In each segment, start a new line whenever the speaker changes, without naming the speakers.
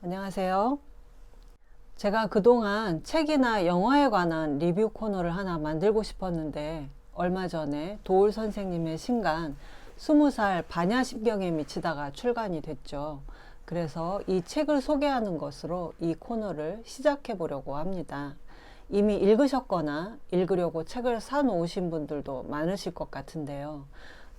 안녕하세요. 제가 그동안 책이나 영화에 관한 리뷰 코너를 하나 만들고 싶었는데 얼마 전에 도울 선생님의 신간 20살 반야심경에 미치다가 출간이 됐죠. 그래서 이 책을 소개하는 것으로 이 코너를 시작해 보려고 합니다. 이미 읽으셨거나 읽으려고 책을 사놓으신 분들도 많으실 것 같은데요.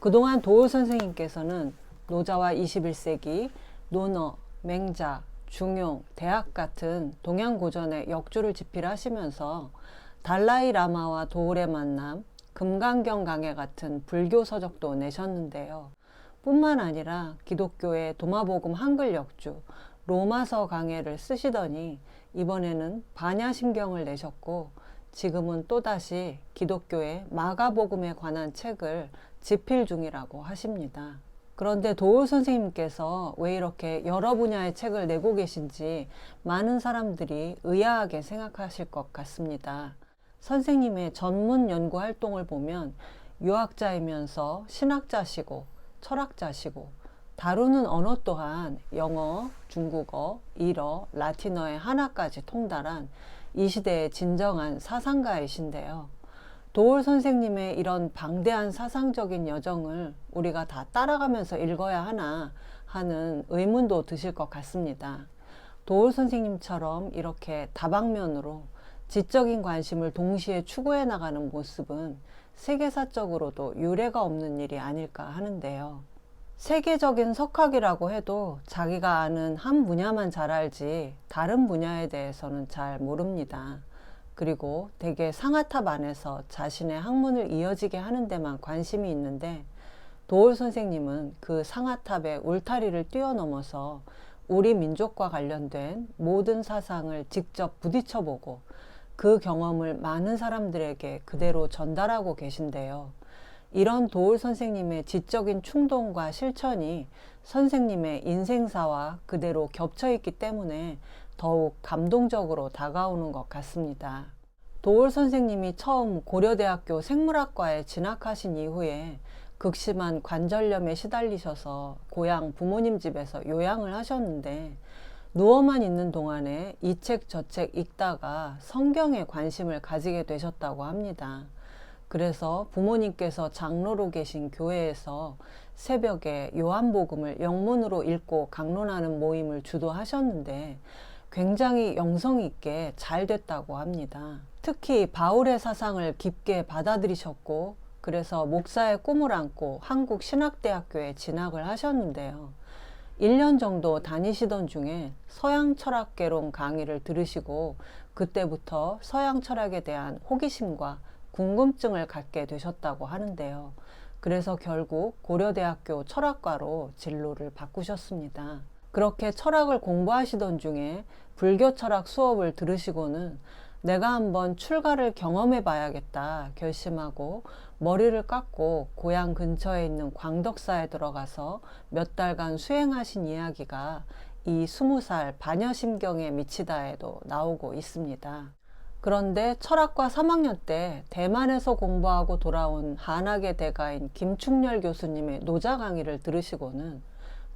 그동안 도울 선생님께서는 노자와 21세기, 논어, 맹자, 중용, 대학 같은 동양 고전의 역주를 집필하시면서 달라이 라마와 도울의 만남, 금강경 강해 같은 불교 서적도 내셨는데요. 뿐만 아니라 기독교의 도마복음 한글 역주, 로마서 강해를 쓰시더니 이번에는 반야심경을 내셨고 지금은 또다시 기독교의 마가복음에 관한 책을 집필 중이라고 하십니다. 그런데 도울 선생님께서 왜 이렇게 여러 분야의 책을 내고 계신지 많은 사람들이 의아하게 생각하실 것 같습니다. 선생님의 전문 연구 활동을 보면 유학자이면서 신학자시고 철학자시고 다루는 언어 또한 영어, 중국어, 일어, 라틴어의 하나까지 통달한 이 시대의 진정한 사상가이신데요. 도울 선생님의 이런 방대한 사상적인 여정을 우리가 다 따라가면서 읽어야 하나 하는 의문도 드실 것 같습니다. 도울 선생님처럼 이렇게 다방면으로 지적인 관심을 동시에 추구해 나가는 모습은 세계사적으로도 유례가 없는 일이 아닐까 하는데요. 세계적인 석학이라고 해도 자기가 아는 한 분야만 잘 알지 다른 분야에 대해서는 잘 모릅니다. 그리고 대개 상아탑 안에서 자신의 학문을 이어지게 하는 데만 관심이 있는데 도울 선생님은 그 상아탑의 울타리를 뛰어넘어서 우리 민족과 관련된 모든 사상을 직접 부딪혀보고 그 경험을 많은 사람들에게 그대로 전달하고 계신데요. 이런 도울 선생님의 지적인 충동과 실천이 선생님의 인생사와 그대로 겹쳐있기 때문에 더욱 감동적으로 다가오는 것 같습니다. 도울 선생님이 처음 고려대학교 생물학과에 진학하신 이후에 극심한 관절염에 시달리셔서 고향 부모님 집에서 요양을 하셨는데 누워만 있는 동안에 이 책 저 책 읽다가 성경에 관심을 가지게 되셨다고 합니다. 그래서 부모님께서 장로로 계신 교회에서 새벽에 요한복음을 영문으로 읽고 강론하는 모임을 주도하셨는데 굉장히 영성 있게 잘 됐다고 합니다. 특히 바울의 사상을 깊게 받아들이셨고 그래서 목사의 꿈을 안고 한국신학대학교에 진학을 하셨는데요. 1년 정도 다니시던 중에 서양 철학개론 강의를 들으시고 그때부터 서양 철학에 대한 호기심과 궁금증을 갖게 되셨다고 하는데요. 그래서 결국 고려대학교 철학과로 진로를 바꾸셨습니다. 그렇게 철학을 공부하시던 중에 불교 철학 수업을 들으시고는 내가 한번 출가를 경험해 봐야겠다 결심하고 머리를 깎고 고향 근처에 있는 광덕사에 들어가서 몇 달간 수행하신 이야기가 이 20살 반야심경에 미치다에도 나오고 있습니다. 그런데 철학과 3학년 때 대만에서 공부하고 돌아온 한학의 대가인 김충렬 교수님의 노자 강의를 들으시고는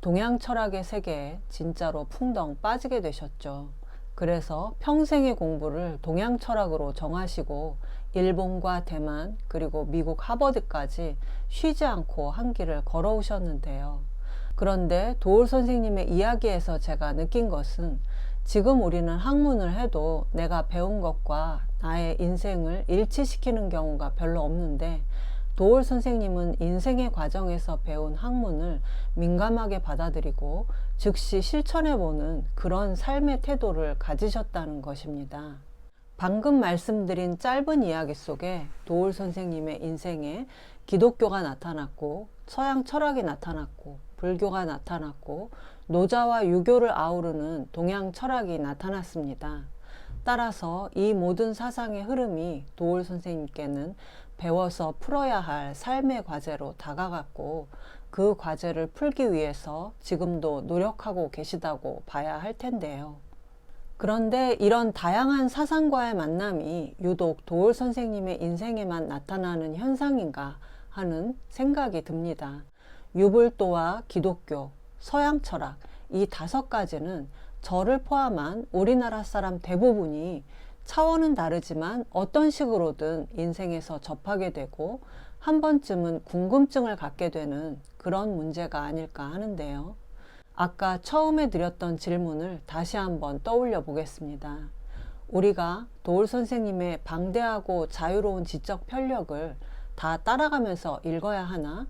동양 철학의 세계에 진짜로 풍덩 빠지게 되셨죠. 그래서 평생의 공부를 동양 철학으로 정하시고 일본과 대만 그리고 미국 하버드까지 쉬지 않고 한 길을 걸어오셨는데요. 그런데 도울 선생님의 이야기에서 제가 느낀 것은 지금 우리는 학문을 해도 내가 배운 것과 나의 인생을 일치시키는 경우가 별로 없는데 도울 선생님은 인생의 과정에서 배운 학문을 민감하게 받아들이고 즉시 실천해보는 그런 삶의 태도를 가지셨다는 것입니다. 방금 말씀드린 짧은 이야기 속에 도울 선생님의 인생에 기독교가 나타났고 서양 철학이 나타났고 불교가 나타났고 노자와 유교를 아우르는 동양 철학이 나타났습니다. 따라서 이 모든 사상의 흐름이 도울 선생님께는 배워서 풀어야 할 삶의 과제로 다가갔고 그 과제를 풀기 위해서 지금도 노력하고 계시다고 봐야 할 텐데요. 그런데 이런 다양한 사상과의 만남이 유독 도울 선생님의 인생에만 나타나는 현상인가 하는 생각이 듭니다. 유불도와 기독교, 서양 철학 이 5가지는 저를 포함한 우리나라 사람 대부분이 차원은 다르지만 어떤 식으로든 인생에서 접하게 되고 한 번쯤은 궁금증을 갖게 되는 그런 문제가 아닐까 하는데요. 아까 처음에 드렸던 질문을 다시 한번 떠올려 보겠습니다. 우리가 도울 선생님의 방대하고 자유로운 지적 편력을 다 따라가면서 읽어야 하나?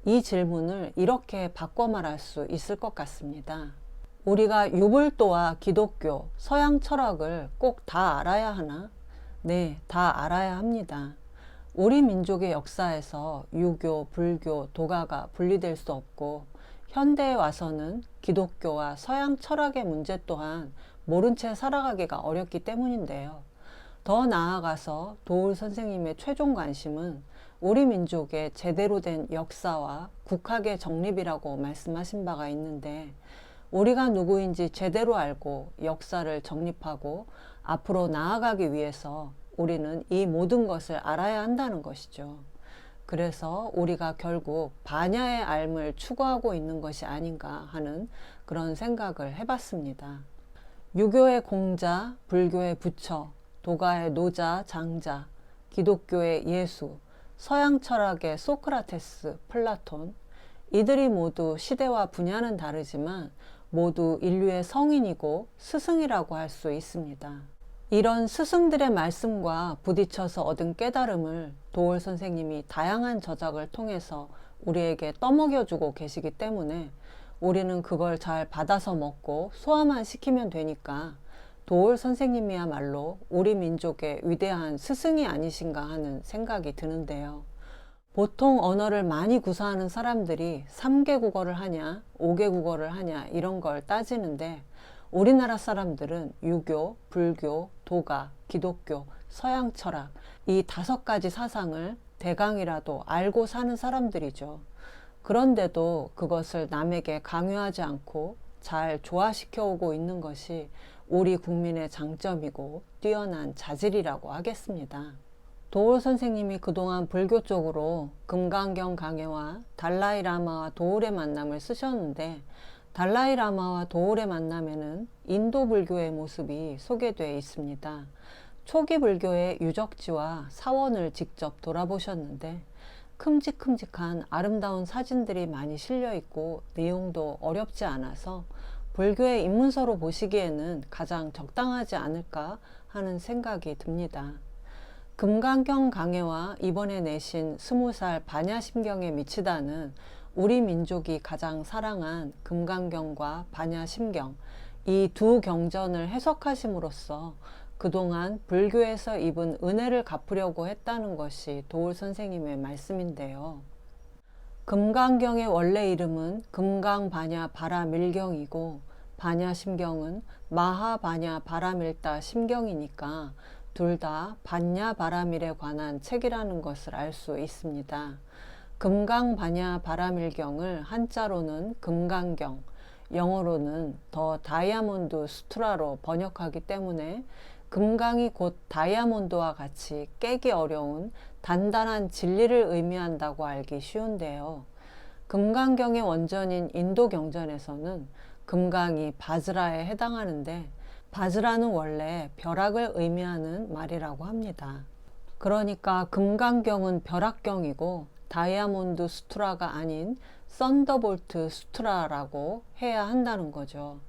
이 질문을 이렇게 바꿔 말할 수 있을 것 같습니다. 우리가 유불도와 기독교, 서양 철학을 꼭 다 알아야 하나? 네, 다 알아야 합니다. 우리 민족의 역사에서 유교, 불교, 도가가 분리될 수 없고 현대에 와서는 기독교와 서양 철학의 문제 또한 모른 채 살아가기가 어렵기 때문인데요. 더 나아가서 도울 선생님의 최종 관심은 우리 민족의 제대로 된 역사와 국학의 정립이라고 말씀하신 바가 있는데, 우리가 누구인지 제대로 알고 역사를 정립하고 앞으로 나아가기 위해서 우리는 이 모든 것을 알아야 한다는 것이죠. 그래서 우리가 결국 반야의 삶을 추구하고 있는 것이 아닌가 하는 그런 생각을 해봤습니다. 유교의 공자, 불교의 부처, 도가의 노자, 장자, 기독교의 예수, 서양 철학의 소크라테스, 플라톤, 이들이 모두 시대와 분야는 다르지만 모두 인류의 성인이고 스승이라고 할 수 있습니다. 이런 스승들의 말씀과 부딪혀서 얻은 깨달음을 도울 선생님이 다양한 저작을 통해서 우리에게 떠먹여주고 계시기 때문에 우리는 그걸 잘 받아서 먹고 소화만 시키면 되니까 도울 선생님이야말로 우리 민족의 위대한 스승이 아니신가 하는 생각이 드는데요. 보통 언어를 많이 구사하는 사람들이 3개 국어를 하냐, 5개 국어를 하냐 이런 걸 따지는데, 우리나라 사람들은 유교, 불교, 도가, 기독교, 서양 철학 이 5가지 사상을 대강이라도 알고 사는 사람들이죠. 그런데도 그것을 남에게 강요하지 않고 잘 조화시켜 오고 있는 것이 우리 국민의 장점이고 뛰어난 자질이라고 하겠습니다. 도울 선생님이 그동안 불교 쪽으로 금강경 강해와 달라이 라마와 도울의 만남을 쓰셨는데, 달라이 라마와 도울의 만남에는 인도 불교의 모습이 소개되어 있습니다. 초기 불교의 유적지와 사원을 직접 돌아보셨는데 큼직큼직한 아름다운 사진들이 많이 실려 있고 내용도 어렵지 않아서 불교의 입문서로 보시기에는 가장 적당하지 않을까 하는 생각이 듭니다. 금강경 강해와 이번에 내신 20살 반야심경에 미치다는 우리 민족이 가장 사랑한 금강경과 반야심경, 이 두 경전을 해석하심으로써 그동안 불교에서 입은 은혜를 갚으려고 했다는 것이 도울 선생님의 말씀인데요. 금강경의 원래 이름은 금강반야 바라밀경이고 반야심경은 마하반야 바라밀다 심경이니까 둘 다 반야 바라밀에 관한 책이라는 것을 알 수 있습니다. 금강반야 바라밀경을 한자로는 금강경, 영어로는 더 다이아몬드 수트라로 번역하기 때문에 금강이 곧 다이아몬드와 같이 깨기 어려운 단단한 진리를 의미한다고 알기 쉬운데요. 금강경의 원전인 인도 경전에서는 금강이 바즈라에 해당하는데, 바즈라는 원래 벼락을 의미하는 말이라고 합니다. 그러니까 금강경은 벼락경이고 다이아몬드 수트라가 아닌 썬더볼트 수트라라고 해야 한다는 거죠.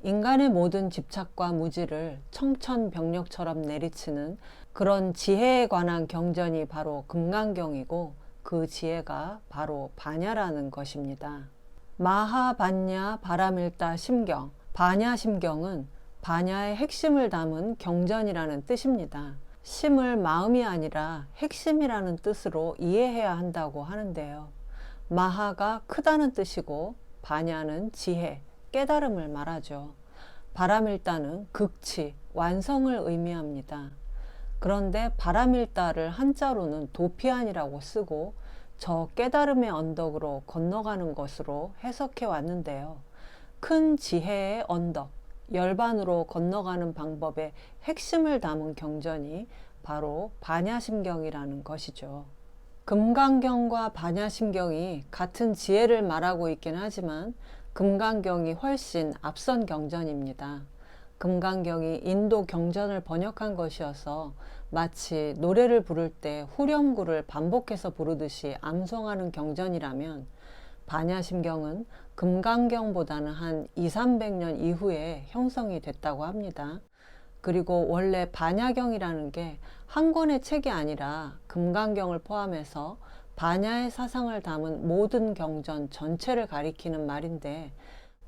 인간의 모든 집착과 무지를 청천벽력처럼 내리치는 그런 지혜에 관한 경전이 바로 금강경이고, 그 지혜가 바로 반야라는 것입니다. 마하반야 바라밀다 심경, 반야심경은 반야의 핵심을 담은 경전이라는 뜻입니다. 심을 마음이 아니라 핵심이라는 뜻으로 이해해야 한다고 하는데요. 마하가 크다는 뜻이고 반야는 지혜, 깨달음을 말하죠. 바라밀다는 극치, 완성을 의미합니다. 그런데 바라밀다를 한자로는 도피안이라고 쓰고 저 깨달음의 언덕으로 건너가는 것으로 해석해 왔는데요. 큰 지혜의 언덕, 열반으로 건너가는 방법의 핵심을 담은 경전이 바로 반야심경이라는 것이죠. 금강경과 반야심경이 같은 지혜를 말하고 있긴 하지만 금강경이 훨씬 앞선 경전입니다. 금강경이 인도 경전을 번역한 것이어서 마치 노래를 부를 때 후렴구를 반복해서 부르듯이 암송하는 경전이라면, 반야심경은 금강경보다는 한 200~300년 이후에 형성이 됐다고 합니다. 그리고 원래 반야경이라는 게 한 권의 책이 아니라 금강경을 포함해서 반야의 사상을 담은 모든 경전 전체를 가리키는 말인데,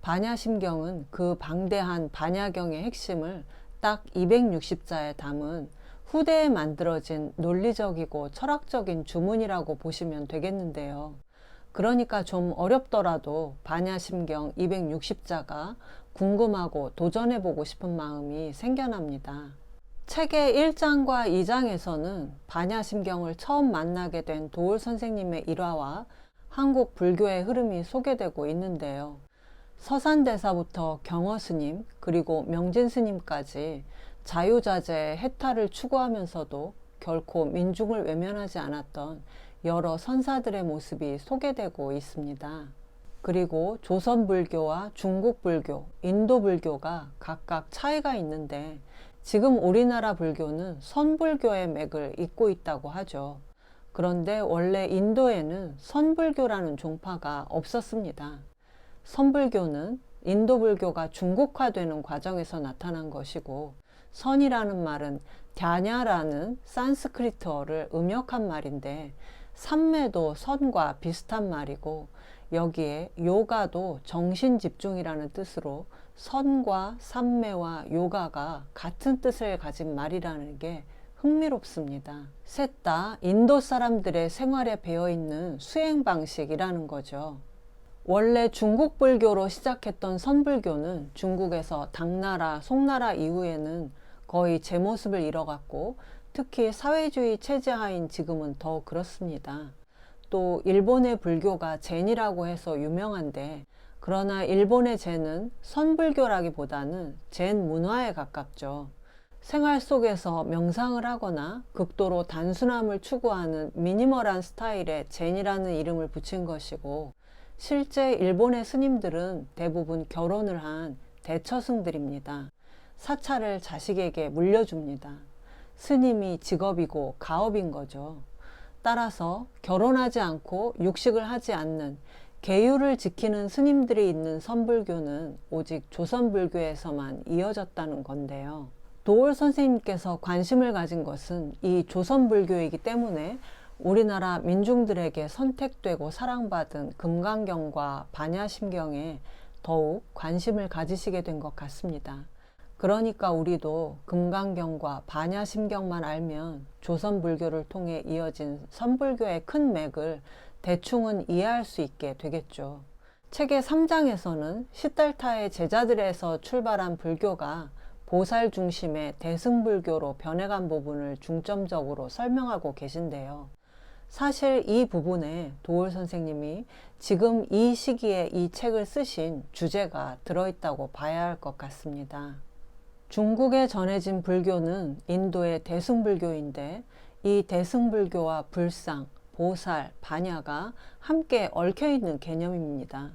반야심경은 그 방대한 반야경의 핵심을 딱 260자에 담은 후대에 만들어진 논리적이고 철학적인 주문이라고 보시면 되겠는데요. 그러니까 좀 어렵더라도 반야심경 260자가 궁금하고 도전해보고 싶은 마음이 생겨납니다. 책의 1장과 2장에서는 반야심경을 처음 만나게 된 도울 선생님의 일화와 한국 불교의 흐름이 소개되고 있는데요. 서산대사부터 경허스님 그리고 명진스님까지 자유자재의 해탈을 추구하면서도 결코 민중을 외면하지 않았던 여러 선사들의 모습이 소개되고 있습니다. 그리고 조선불교와 중국불교, 인도불교가 각각 차이가 있는데, 지금 우리나라 불교는 선불교의 맥을 잇고 있다고 하죠. 그런데 원래 인도에는 선불교라는 종파가 없었습니다. 선불교는 인도불교가 중국화되는 과정에서 나타난 것이고, 선이라는 말은 갸냐라는 산스크리트어를 음역한 말인데, 삼매도 선과 비슷한 말이고, 여기에 요가도 정신집중이라는 뜻으로 선과 삼매와 요가가 같은 뜻을 가진 말이라는 게 흥미롭습니다. 셋 다 인도 사람들의 생활에 배어있는 수행 방식이라는 거죠. 원래 중국 불교로 시작했던 선불교는 중국에서 당나라, 송나라 이후에는 거의 제 모습을 잃어갔고, 특히 사회주의 체제하인 지금은 더 그렇습니다. 또 일본의 불교가 젠이라고 해서 유명한데, 그러나 일본의 젠은 선불교라기보다는 젠 문화에 가깝죠. 생활 속에서 명상을 하거나 극도로 단순함을 추구하는 미니멀한 스타일의 젠이라는 이름을 붙인 것이고, 실제 일본의 스님들은 대부분 결혼을 한 대처승들입니다. 사찰을 자식에게 물려줍니다. 스님이 직업이고 가업인 거죠. 따라서 결혼하지 않고 육식을 하지 않는 계율을 지키는 스님들이 있는 선불교는 오직 조선불교에서만 이어졌다는 건데요. 도올 선생님께서 관심을 가진 것은 이 조선불교이기 때문에 우리나라 민중들에게 선택되고 사랑받은 금강경과 반야심경에 더욱 관심을 가지시게 된 것 같습니다. 그러니까 우리도 금강경과 반야심경만 알면 조선불교를 통해 이어진 선불교의 큰 맥을 대충은 이해할 수 있게 되겠죠. 책의 3장에서는 시달타의 제자들에서 출발한 불교가 보살 중심의 대승불교로 변해간 부분을 중점적으로 설명하고 계신데요. 사실 이 부분에 도올 선생님이 지금 이 시기에 이 책을 쓰신 주제가 들어있다고 봐야 할 것 같습니다. 중국에 전해진 불교는 인도의 대승불교인데, 이 대승불교와 불상, 보살, 반야가 함께 얽혀있는 개념입니다.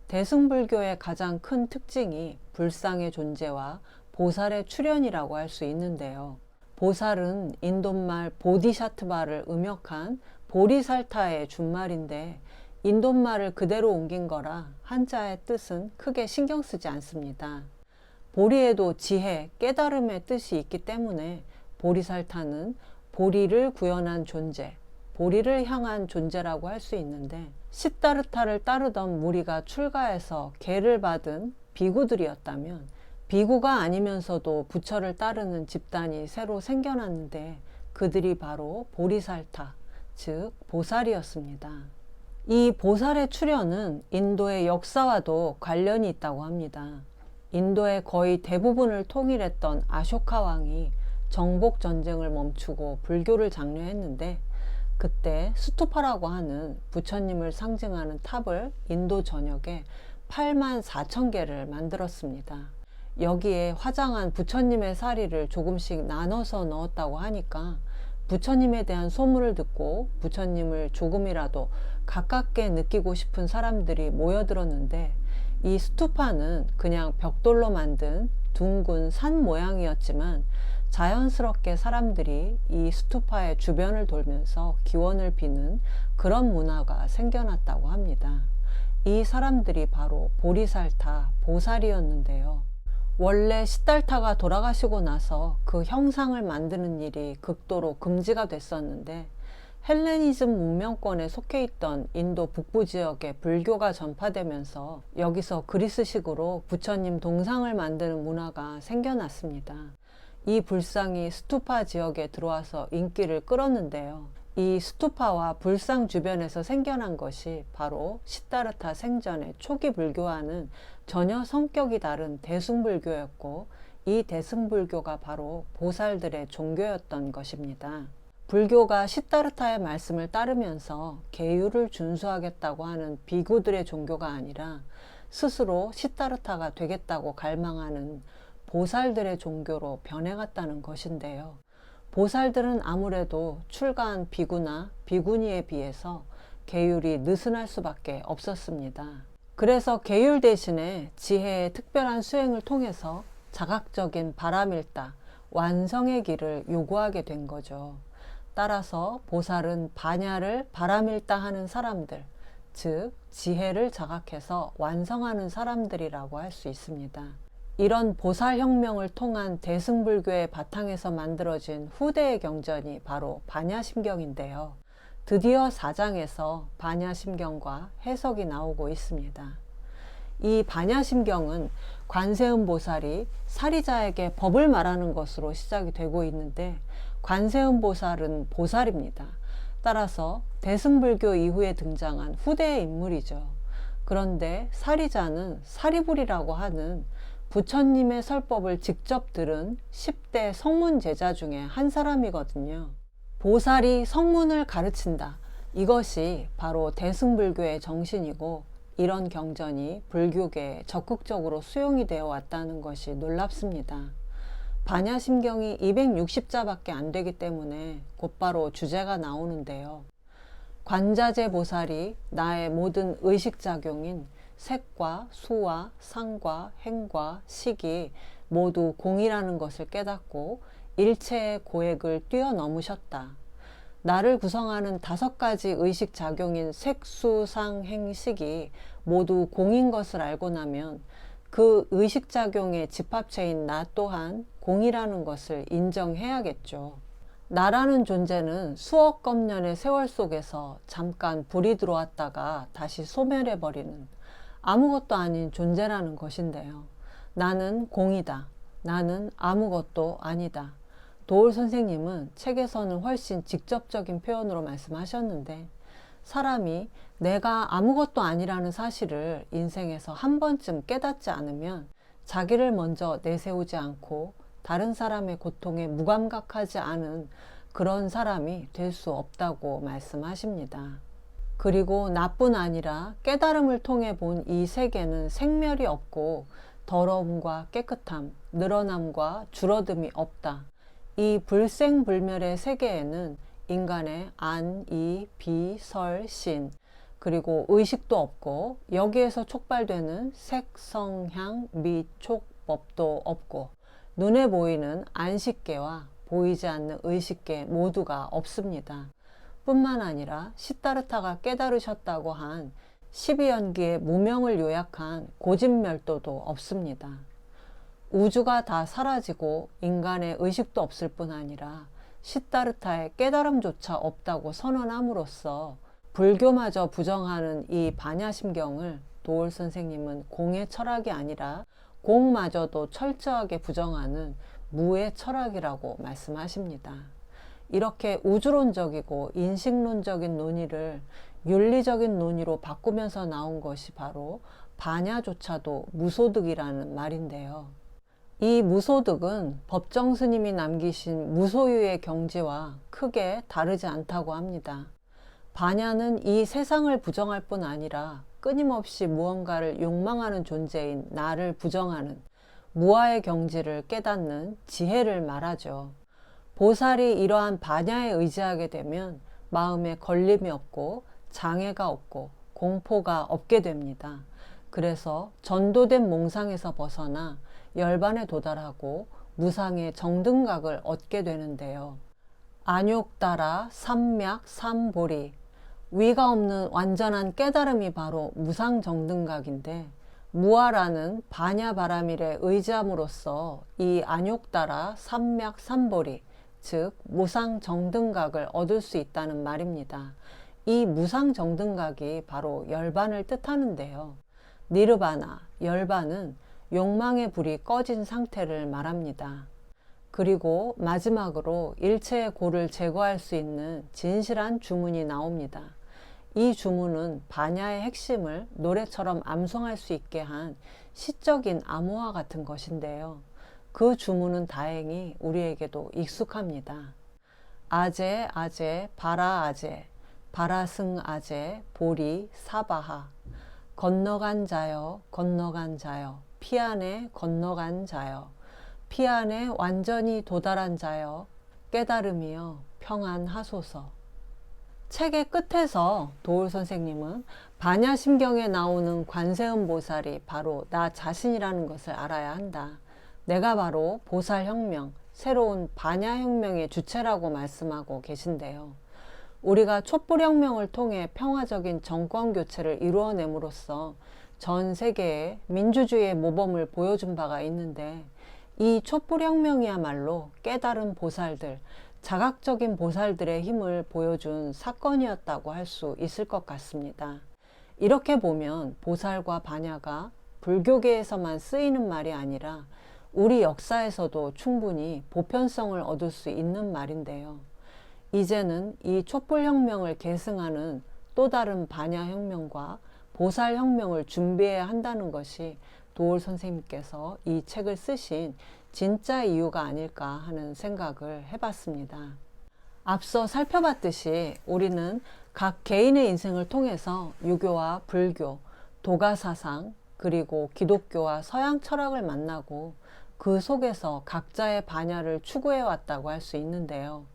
대승불교의 가장 큰 특징이 불상의 존재와 보살의 출현이라고 할 수 있는데요. 보살은 인도말 보디샤트바를 음역한 보리살타의 준말인데, 인도말을 그대로 옮긴 거라 한자의 뜻은 크게 신경 쓰지 않습니다. 보리에도 지혜, 깨달음의 뜻이 있기 때문에 보리살타는 보리를 구현한 존재, 보리를 향한 존재라고 할 수 있는데, 시다르타를 따르던 무리가 출가해서 계를 받은 비구들이었다면, 비구가 아니면서도 부처를 따르는 집단이 새로 생겨났는데, 그들이 바로 보리살타, 즉 보살이었습니다. 이 보살의 출현은 인도의 역사와도 관련이 있다고 합니다. 인도의 거의 대부분을 통일했던 아쇼카 왕이 정복 전쟁을 멈추고 불교를 장려했는데, 그때 스투파라고 하는 부처님을 상징하는 탑을 인도 전역에 84,000개를 만들었습니다. 여기에 화장한 부처님의 사리를 조금씩 나눠서 넣었다고 하니까 부처님에 대한 소문을 듣고 부처님을 조금이라도 가깝게 느끼고 싶은 사람들이 모여들었는데, 이 스투파는 그냥 벽돌로 만든 둥근 산 모양이었지만 자연스럽게 사람들이 이 스투파의 주변을 돌면서 기원을 비는 그런 문화가 생겨났다고 합니다. 이 사람들이 바로 보리살타, 보살이었는데요. 원래 시달타가 돌아가시고 나서 그 형상을 만드는 일이 극도로 금지가 됐었는데 헬레니즘 문명권에 속해 있던 인도 북부 지역에 불교가 전파되면서 여기서 그리스식으로 부처님 동상을 만드는 문화가 생겨났습니다. 이 불상이 스투파 지역에 들어와서 인기를 끌었는데요. 이 스투파와 불상 주변에서 생겨난 것이 바로 시다르타 생전의 초기 불교와는 전혀 성격이 다른 대승불교였고, 이 대승불교가 바로 보살들의 종교였던 것입니다. 불교가 시다르타의 말씀을 따르면서 계율을 준수하겠다고 하는 비구들의 종교가 아니라 스스로 시다르타가 되겠다고 갈망하는 보살들의 종교로 변해갔다는 것인데요. 보살들은 아무래도 출가한 비구나 비구니에 비해서 계율이 느슨할 수밖에 없었습니다. 그래서 계율 대신에 지혜의 특별한 수행을 통해서 자각적인 바라밀다, 완성의 길을 요구하게 된 거죠. 따라서 보살은 반야를 바라밀다 하는 사람들, 즉 지혜를 자각해서 완성하는 사람들이라고 할 수 있습니다. 이런 보살혁명을 통한 대승불교의 바탕에서 만들어진 후대의 경전이 바로 반야심경인데요. 드디어 4장에서 반야심경과 해석이 나오고 있습니다. 이 반야심경은 관세음 보살이 사리자에게 법을 말하는 것으로 시작이 되고 있는데, 관세음 보살은 보살입니다. 따라서 대승불교 이후에 등장한 후대의 인물이죠. 그런데 사리자는 사리불이라고 하는 부처님의 설법을 직접 들은 10대 성문 제자 중에 한 사람이거든요. 보살이 성문을 가르친다. 이것이 바로 대승불교의 정신이고, 이런 경전이 불교계에 적극적으로 수용이 되어 왔다는 것이 놀랍습니다. 반야심경이 260자밖에 안 되기 때문에 곧바로 주제가 나오는데요. 관자재 보살이 나의 모든 의식작용인 색과 수와 상과 행과 식이 모두 공이라는 것을 깨닫고 일체의 고액을 뛰어넘으셨다. 나를 구성하는 5가지 의식작용인 색, 수, 상, 행, 식이 모두 공인 것을 알고 나면 그 의식작용의 집합체인 나 또한 공이라는 것을 인정해야겠죠. 나라는 존재는 수억 겁년의 세월 속에서 잠깐 불이 들어왔다가 다시 소멸해버리는 아무것도 아닌 존재라는 것인데요. 나는 공이다. 나는 아무것도 아니다. 도울 선생님은 책에서는 훨씬 직접적인 표현으로 말씀하셨는데, 사람이 내가 아무것도 아니라는 사실을 인생에서 한 번쯤 깨닫지 않으면 자기를 먼저 내세우지 않고 다른 사람의 고통에 무감각하지 않은 그런 사람이 될 수 없다고 말씀하십니다. 그리고 나뿐 아니라 깨달음을 통해 본 이 세계는 생멸이 없고 더러움과 깨끗함, 늘어남과 줄어듦이 없다. 이 불생불멸의 세계에는 인간의 안, 이, 비, 설, 신, 그리고 의식도 없고 여기에서 촉발되는 색, 성, 향, 미, 촉, 법도 없고 눈에 보이는 안식계와 보이지 않는 의식계 모두가 없습니다. 뿐만 아니라 시다르타가 깨달으셨다고 한 12연기의 무명을 요약한 고진멸도도 없습니다. 우주가 다 사라지고 인간의 의식도 없을 뿐 아니라 시다르타의 깨달음조차 없다고 선언함으로써 불교마저 부정하는 이 반야심경을 도울 선생님은 공의 철학이 아니라 공마저도 철저하게 부정하는 무의 철학이라고 말씀하십니다. 이렇게 우주론적이고 인식론적인 논의를 윤리적인 논의로 바꾸면서 나온 것이 바로 반야조차도 무소득이라는 말인데요. 이 무소득은 법정 스님이 남기신 무소유의 경지와 크게 다르지 않다고 합니다. 반야는 이 세상을 부정할 뿐 아니라 끊임없이 무언가를 욕망하는 존재인 나를 부정하는 무아의 경지를 깨닫는 지혜를 말하죠. 보살이 이러한 반야에 의지하게 되면 마음에 걸림이 없고 장애가 없고 공포가 없게 됩니다. 그래서 전도된 몽상에서 벗어나 열반에 도달하고 무상의 정등각을 얻게 되는데요. 안욕따라 삼맥 삼보리, 위가 없는 완전한 깨달음이 바로 무상정등각인데, 무아라는 반야바라밀에 의지함으로써 이 안욕따라 삼맥 삼보리, 즉 무상정등각을 얻을 수 있다는 말입니다. 이 무상정등각이 바로 열반을 뜻하는데요. 니르바나, 열반은 욕망의 불이 꺼진 상태를 말합니다. 그리고 마지막으로 일체의 고를 제거할 수 있는 진실한 주문이 나옵니다. 이 주문은 반야의 핵심을 노래처럼 암송할 수 있게 한 시적인 암호화 같은 것인데요. 그 주문은 다행히 우리에게도 익숙합니다. 아제, 아제, 바라 아제, 바라승 아제, 보리, 사바하. 건너간 자여, 건너간 자여, 피 안에 건너간 자여, 피 안에 완전히 도달한 자여, 깨달음이여 평안하소서. 책의 끝에서 도울 선생님은 반야심경에 나오는 관세음보살이 바로 나 자신이라는 것을 알아야 한다. 내가 바로 보살혁명, 새로운 반야혁명의 주체라고 말씀하고 계신데요. 우리가 촛불혁명을 통해 평화적인 정권교체를 이루어냄으로써 전 세계에 민주주의의 모범을 보여준 바가 있는데, 이 촛불혁명이야말로 깨달은 보살들, 자각적인 보살들의 힘을 보여준 사건이었다고 할 수 있을 것 같습니다. 이렇게 보면 보살과 반야가 불교계에서만 쓰이는 말이 아니라 우리 역사에서도 충분히 보편성을 얻을 수 있는 말인데요. 이제는 이 촛불혁명을 계승하는 또 다른 반야혁명과 보살혁명을 준비해야 한다는 것이 도울 선생님께서 이 책을 쓰신 진짜 이유가 아닐까 하는 생각을 해봤습니다. 앞서 살펴봤듯이 우리는 각 개인의 인생을 통해서 유교와 불교, 도가사상, 그리고 기독교와 서양 철학을 만나고 그 속에서 각자의 반야를 추구해 왔다고 할 수 있는데요.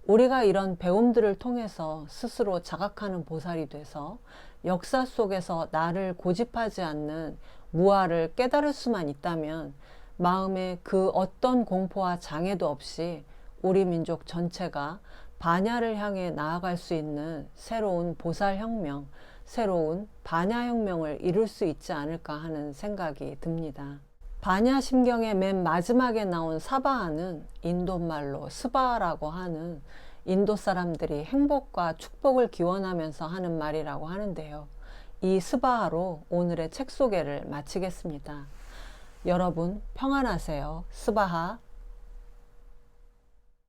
우리가 이런 배움들을 통해서 스스로 자각하는 보살이 돼서 역사 속에서 나를 고집하지 않는 무아를 깨달을 수만 있다면 마음에 그 어떤 공포와 장애도 없이 우리 민족 전체가 반야를 향해 나아갈 수 있는 새로운 보살혁명, 새로운 반야혁명을 이룰 수 있지 않을까 하는 생각이 듭니다. 반야심경의 맨 마지막에 나온 사바하는 인도말로 스바라고 하는 인도 사람들이 행복과 축복을 기원하면서 하는 말이라고 하는데요. 이 스바하로 오늘의 책 소개를 마치겠습니다. 여러분 평안하세요. 스바하.